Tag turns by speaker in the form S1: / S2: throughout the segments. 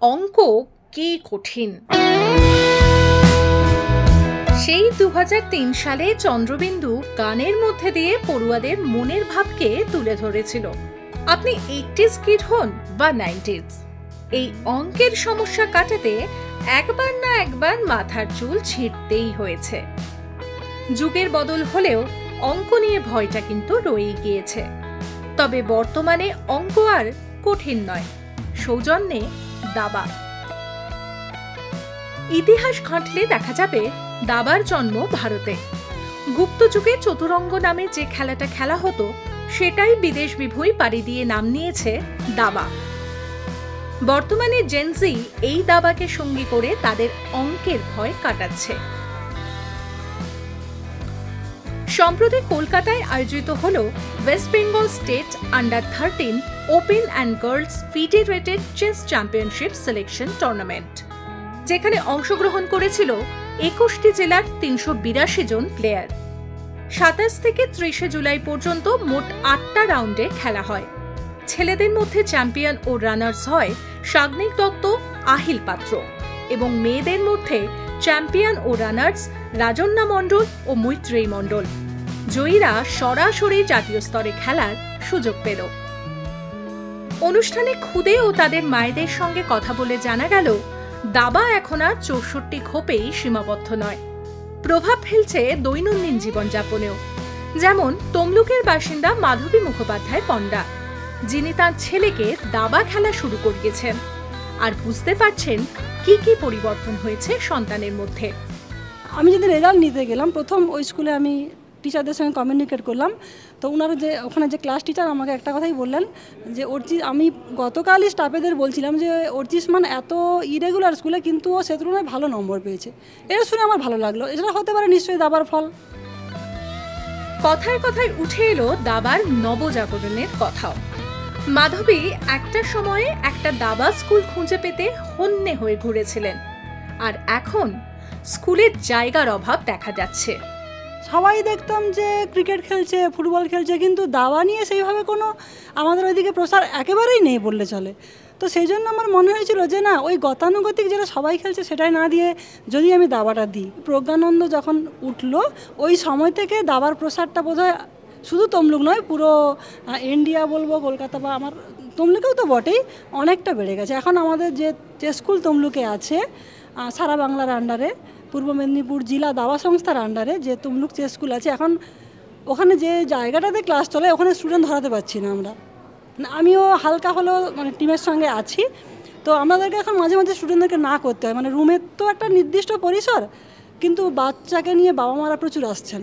S1: অঙ্ক কি কঠিন। সেই 2003 সালে চন্দ্রবিন্দু গানের মধ্যে দিয়ে পড়ুয়াদের মনের ভাবকে তুলে ধরেছিল। আপনি 80s কিড হন বা 90s, এই অঙ্কের সমস্যা কাটাতে একবার না একবার মাথার চুল ছিঁড়তেই হয়েছে। যুগের বদল হলেও অঙ্ক নিয়ে ভয়টা কিন্তু রয়ে গিয়েছে। তবে বর্তমানে অঙ্ক আর কঠিন নয়, সৌজন্যে দাবা। ইতিহাস ঘাঁটলে দেখা যাবে দাবার জন্ম ভারতে। গুপ্ত যুগে চতুরঙ্গ নামে যে খেলাটা খেলা হতো সেটাই বিদেশ বিভুঁই পাড়ি দিয়ে নাম নিয়েছে দাবা। বর্তমানে জেনজি এই দাবাকে সঙ্গী করে তাদের অঙ্কের ভয় কাটাচ্ছে। সম্প্রতি কলকাতায় আয়োজিত হল ওয়েস্ট বেঙ্গল স্টেট আন্ডার-13 open and girls federated chess championship selection tournament, যেখানে অংশগ্রহণ করেছিল 21টি জেলার 382 জন প্লেয়ার। 27 থেকে 30 জুলাই পর্যন্ত মোট 8টা রাউন্ডে খেলা হয়। ছেলেদের মধ্যে চ্যাম্পিয়ন ও রানার্স হয় সাগ্নিক দত্ত, আহিল পাত্র, এবং মেয়েদের মধ্যে চ্যাম্পিয়ন ও রানার্স রাজন্যা মণ্ডল ও মৈত্রেয়ী মণ্ডল। জয়ীরা সরাসরি জাতীয় স্তরে খেলার সুযোগ পেল। অনুষ্ঠানে খুদে ও তাদের মায়েদের সঙ্গে কথা বলে জানা গেল, দাবা এখন আর 64 খোপেই সীমাবদ্ধ নয়, প্রভাব ফেলছে দৈনন্দিন জীবনযাপনেও। যেমন তমলুকের বাসিন্দা মাধবী মুখোপাধ্যায় পণ্ডা, যিনি তার ছেলেকে দাবা খেলা শুরু করিয়েছেন আর বুঝতে পারছেন কি কি পরিবর্তন হয়েছে সন্তানের মধ্যে।
S2: আমি যদি রেজাল্ট নিতে গেলাম, প্রথম ওই স্কুলে আমি টিচারদের সঙ্গে কমিউনিকেট করলাম। তো ওনারা যে ওখানে যে ক্লাস টিচার আমাকে একটা কথাই বললেন যে আমি গতকালই স্টাফেদের বলছিলাম যে অর্চিস মান এত ইরেগুলার স্কুলে, কিন্তু ও সে তুলনায় ভালো নম্বর পেয়েছে। এটা শুনে আমার ভালো লাগলো। এটা হতে পারে নিশ্চয়ই দাবার ফল।
S1: কথায় কথায় উঠে এলো দাবার নবজাগরণের কথাও। মাধবী একটা সময়ে একটা দাবা স্কুল খুঁজে পেতে হন্যে হয়ে ঘুরেছিলেন, আর এখন স্কুলের জায়গার অভাব দেখা যাচ্ছে।
S2: সবাই দেখতাম যে ক্রিকেট খেলছে, ফুটবল খেলছে, কিন্তু দাবা নিয়ে সেইভাবে কোনো আমাদের ওইদিকে প্রসার একেবারেই নেই বললে চলে। তো সেই জন্য আমার মনে হয়েছিল যে না, ওই গতানুগতিক যেটা সবাই খেলছে সেটাই না দিয়ে যদি আমি দাবাটা দিই। প্রজ্ঞানন্দ যখন উঠলো ওই সময় থেকে দাবার প্রসারটা বোধহয় শুধু তমলুক নয়, পুরো ইন্ডিয়া বলবো, কলকাতা বা আমার তমলুকেও তো বটেই, অনেকটা বেড়ে গেছে। এখন আমাদের যে স্কুল তমলুকে আছে সারা বাংলার আন্ডারে, পূর্ব মেদিনীপুর জেলা দাবা সংস্থার আন্ডারে যে তমলুক চেস স্কুল আছে, এখন ওখানে যে জায়গাটাতে ক্লাস চলে ওখানে স্টুডেন্ট ধরাতে পারছি না আমরা। আমিও হালকা হলেও মানে টিমের সঙ্গে আছি। তো আমাদেরকে এখন মাঝে মাঝে স্টুডেন্টদেরকে না করতে হয়, মানে রুমের তো একটা নির্দিষ্ট পরিসর, কিন্তু বাচ্চাকে নিয়ে বাবা মারা প্রচুর আসছেন।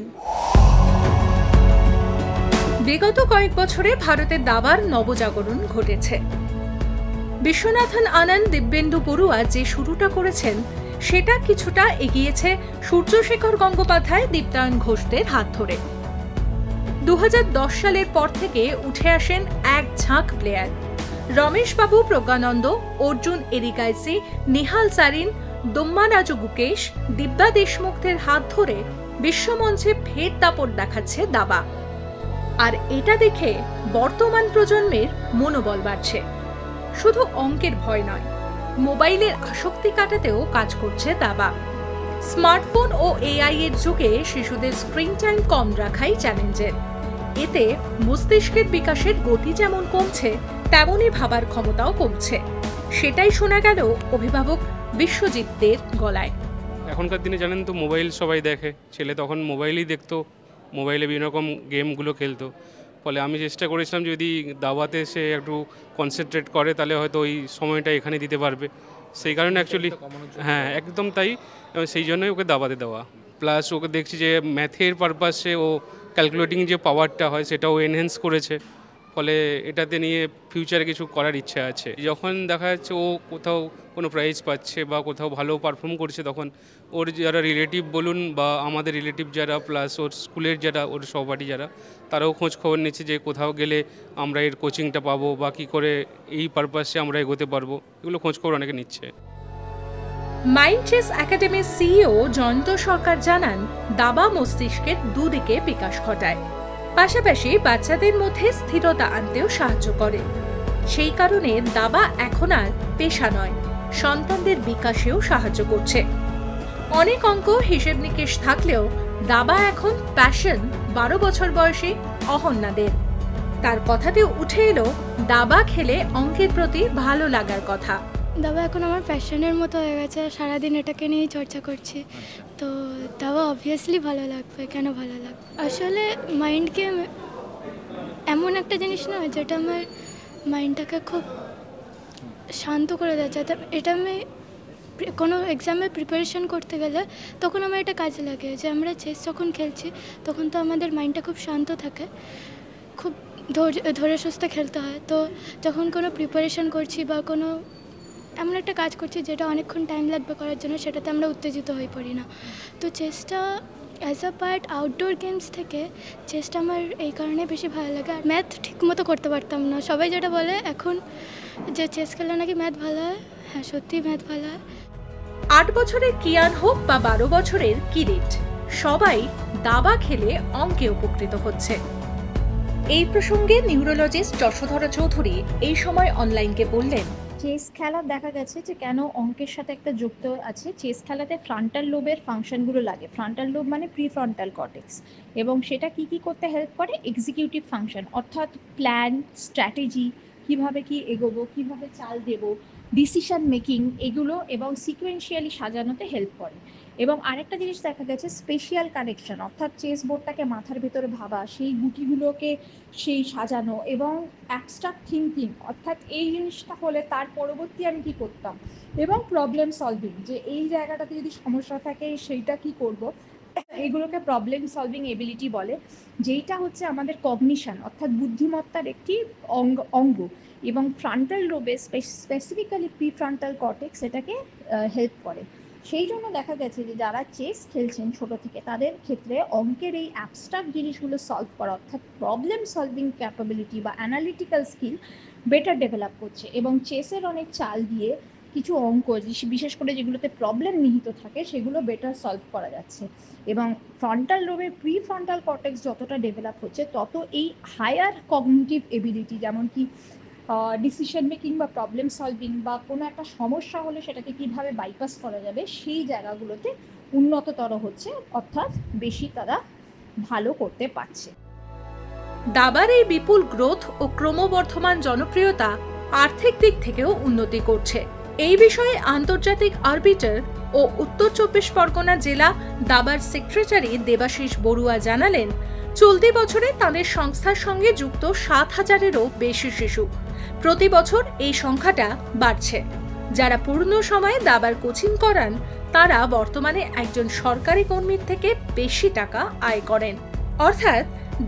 S1: বিগত কয়েক বছরে ভারতের দাবার নবজাগরণ ঘটেছে। বিশ্বনাথন আনন্দ, দিব্যেন্দু বড়ুয়া যে শুরুটা করেছেন সেটা কিছুটা এগিয়েছে সূর্যশেখর গঙ্গোপাধ্যায়, দীপ্তায়ন ঘোষদের হাত ধরে। 2010 সালের পর থেকে উঠে আসেন এক ঝাঁক প্লেয়ার। রমেশবাবু, প্রজ্ঞানন্দ, অর্জুন এরিকাইসি, নিহাল সারিন, দম্মারাজু গুকেশ, দিব্যা দেশমুখদের হাত ধরে বিশ্বমঞ্চে ফের দাপট দেখাচ্ছে দাবা। আর এটা দেখে বর্তমান প্রজন্মের মনোবল বাড়ছে। শুধু অঙ্কের ভয় নয়, মোবাইলের আসক্তি কাটাতেও কাজ করছে দাবা। স্মার্টফোন ও এআই এর যুগে শিশুদের স্ক্রিন টাইম কম রাখাই চ্যালেঞ্জের। এতে মস্তিষ্কের বিকাশের গতি যেমন কমছে, তেমনই ভাবার ক্ষমতাও কমছে। সেটাই শোনা গেল অভিভাবক বিশ্বজিৎদের গলায়।
S3: এখনকার দিনে জানেন তো মোবাইল সবাই দেখে, ছেলে তখন মোবাইলই দেখতো, মোবাইলে বিভিন্ন রকম গেমগুলো খেলতো। ফলে আমি চেষ্টা করেছিলাম যদি দাবাতে সে একটু কনসেন্ট্রেট করে তাহলে হয়তো ওই সময়টা এখানে দিতে পারবে। সেই কারণে অ্যাকচুয়ালি হ্যাঁ একদম তাই, সেই জন্যই ওকে দাবাতে দেওয়া। প্লাস ওকে দেখছি যে ম্যাথের পারপাসে ও ক্যালকুলেটিং যে পাওয়ারটা হয় সেটাও এনহ্যান্স করেছে। ফলে এটাতে নিয়ে ফিউচারে কিছু করার ইচ্ছা আছে। যখন দেখা যাচ্ছে ও কোথাও কোনো প্রাইজ পাচ্ছে বা কোথাও ভালো পারফর্ম করছে, তখন ওর যারা রিলেটিভ বলুন বা আমাদের রিলেটিভ যারা, প্লাস ওর স্কুলের যারা, ওর সহপাঠী যারা, তারাও খোঁজ খবর নিচ্ছে যে কোথাও গেলে আমরা এর কোচিংটা পাবো বা কী করে এই পারপাসে আমরা এগোতে পারবো, এগুলো খোঁজ খবর অনেকে নিচ্ছে।
S1: মাইন্ড চেস একাডেমির সিইও জয়ন্ত সরকার জানান, দাবা মস্তিষ্কের দুদিকে বিকাশ ঘটায়, পাশাপাশি বাচ্চাদের মধ্যে স্থিরতা আনতেও সাহায্য করে। সেই কারণে দাবা এখন আর পেশা নয়, সন্তানদের বিকাশেও সাহায্য করছে। অনেক অঙ্ক হিসেব নিকেশ থাকলেও দাবা এখন প্যাশন 12 বছর বয়সী অহন্যাদের। তার কথাতে উঠে এলো দাবা খেলে অঙ্কের প্রতি ভালো লাগার কথা।
S4: দাবা এখন আমার প্যাশনের মতো হয়ে গেছে, সারাদিন এটাকে নিয়েই চর্চা করছি, তো দাবা অবভিয়াসলি ভালো লাগবে। কেন ভালো লাগবে? আসলে মাইন্ড গেম এমন একটা জিনিস না যেটা আমার মাইন্ডটাকে খুব শান্ত করে দেয়। এটা আমি কোনো এক্সামের প্রিপারেশন করতে গেলে তখন আমার এটা কাজে লাগে, যে আমরা চেস যখন খেলছি তখন তো আমাদের মাইন্ডটা খুব শান্ত থাকে, খুব ধরে সুস্থে খেলতে হয়। তো যখন কোনো প্রিপারেশন করছি বা কোনো এমন একটা কাজ করছি যেটা অনেকক্ষণ টাইম লাগবে করার জন্য, সেটাতে আমরা উত্তেজিত হয়ে পড়ি না। তো চেসটা as a part outdoor games থেকে চেসটা আমার এই কারণে বেশি ভালো লাগে। আর ম্যাথ ঠিক মতো করতে পারতাম না, সবাই যেটা বলে এখন যে চেস খেললে নাকি ম্যাথ ভালো হয়, হ্যাঁ সত্যিই ম্যাথ ভালো হয়।
S1: 8 বছরের কিয়ান হোক বা 12 বছরের কিরিট, সবাই দাবা খেলে অঙ্কে উপকৃত হচ্ছে। এই প্রসঙ্গে নিউরোলজিস্ট যশোধরা চৌধুরী এই সময় অনলাইনকে বললেন,
S5: চেস খেলা দেখা গেছে যে কেন অঙ্কের সাথে একটা যুক্ত আছে। চেস খেলাতে ফ্রন্টাল লোবের ফাংশনগুলো লাগে। ফ্রন্টাল লোব মানে প্রিফ্রন্টাল কর্টেক্স, এবং সেটা কি করতে হেল্প করে? এক্সিকিউটিভ ফাংশন, অর্থাৎ প্ল্যান, স্ট্র্যাটেজি, কিভাবে কি এগোবো, কিভাবে চাল দেব, ডিসিশন মেকিং, এগুলো এবং সিকোয়েন্সিয়ালি সাজানোতে হেল্প করে। এবং আরেকটা জিনিস দেখা গেছে স্পেশিয়াল কানেকশন, অর্থাৎ চেস বোর্ডটাকে মাথার ভিতরে ভাবা, সেই গুটিগুলোকে সেই সাজানো এবং অ্যাবস্ট্রাক্ট থিঙ্কিং, অর্থাৎ এই জিনিসটা হলে তার পরবর্তী আমি কী করতাম, এবং প্রবলেম সলভিং, যে এই জায়গাটাতে যদি সমস্যা থাকে সেইটা কি করব, এগুলোকে প্রবলেম সলভিং এবিলিটি বলে, যেইটা হচ্ছে আমাদের কগনিশন অর্থাৎ বুদ্ধিমত্তার একটি অঙ্গ। এবং ফ্রন্টাল লোবে স্পেসিফিক্যালি প্রিফ্রন্টাল কর্টেক্স এটাকে হেল্প করে। সেই জন্য দেখা গেছে যে যারা চেস খেলছেন ছোট থেকে, তাদের ক্ষেত্রে অঙ্কের এই অ্যাবস্ট্রাক্ট জিনিসগুলো সলভ করা অর্থাৎ প্রবলেম সলভিং ক্যাপাবিলিটি বা অ্যানালিটিক্যাল স্কিল বেটার ডেভেলপ করছে। এবং চেসের অনেক চাল দিয়ে কিছু অঙ্ক, বিশেষ করে যেগুলোতে প্রবলেম নিহিত থাকে, সেগুলো বেটার সলভ করা যাচ্ছে। এবং ফ্রন্টাল লোবের প্রিফ্রন্টাল কর্টেক্স যতটা ডেভেলপ হচ্ছে, তত এই হায়ার কগনিটিভ এবিলিটি, যেমন কি ডিসিশন মেকিং বা প্রবলেম সলভিং বা কোনো একটা সমস্যা হলে সেটাকে কিভাবে বাইপাস করা যাবে, সেই জায়গাগুলোতে উন্নততর হচ্ছে, অর্থাৎ বেশি তারা ভালো করতে পারছে।
S1: দাবার এই বিপুল গ্রোথ ও ক্রমবর্ধমান জনপ্রিয়তা আর্থিক দিক থেকেও উন্নতি করছে। এই বিষয়ে আন্তর্জাতিক আরবিটার ও উত্তর 24 পরগনা জেলা দাবার সেক্রেটারি দেবাশিস বড়ুয়া জানালেন, চলতি বছরে তাদের সংস্থার সঙ্গে যুক্ত 7,000-এরও বেশি শিশু। প্রতি বছর এই সংখ্যাটা বাড়ছে। যারা পূর্ণ সময়ে দাবার কোচিং করান, তারা বর্তমানে একজন সরকারি কর্মীর থেকে বেশি টাকা আয় করেন। অর্থাৎ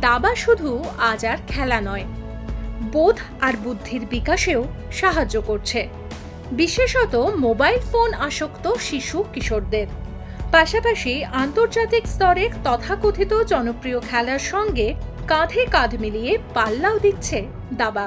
S1: দাবা শুধু আজ আর খেলা নয়, বোধ আর বুদ্ধির বিকাশেও সাহায্য করছে, বিশেষত মোবাইল ফোন আসক্ত শিশু কিশোরদের। পাশাপাশি আন্তর্জাতিক স্তরে তথাকথিত জনপ্রিয় খেলার সঙ্গে কাঁধে কাঁধ মিলিয়ে পাল্লাও দিচ্ছে দাবা।